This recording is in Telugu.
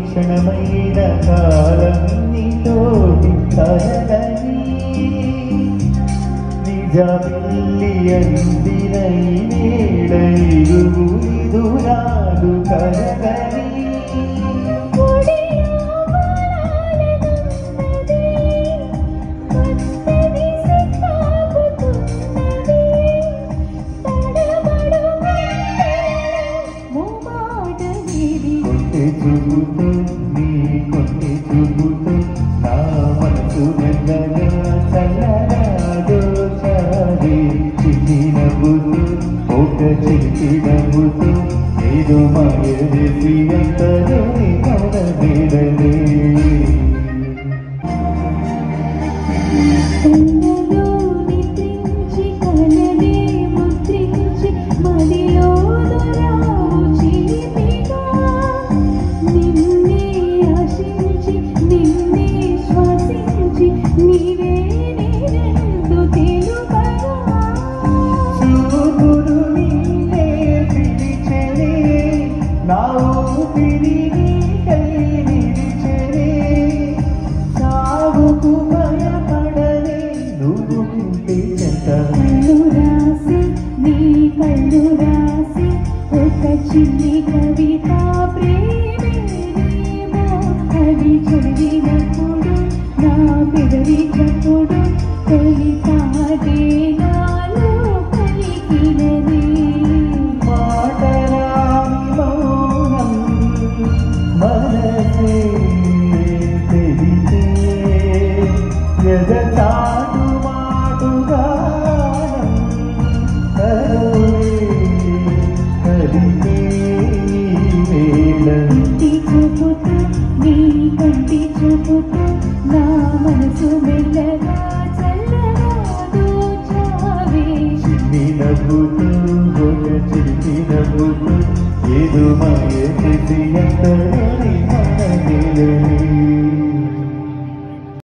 క్షణమైన కాలం నీతోటి కలగని నిజమిల్లి అందిన దూరాలు కలగని చూపుతూ నీ కొన్ని చూపుతూ నా మనసు మెల్లగా చల్లరాదో చాలి చిన్ని నవ్వుతూ ఒక చిట్టి నవ్వుతూ ఏదో మాయ చేసి అంతలో మౌన నీడలే చిన్ని కవిత ప్రేమేమో అది చదివినప్పుడు నా పెదవి చప్పుడు తొలి పాటే నాలో పలికినది మాటరాని మౌనం మనసే తెలితే ఎదచాటు మాటుగా కంటి చూపుతూ నా మనసు మెల్లగా చల్లరాదో చావే చిన్ని నవ్వుతూ ఒక చిట్టి నవ్వుతూ ఏదో మాయ చేసి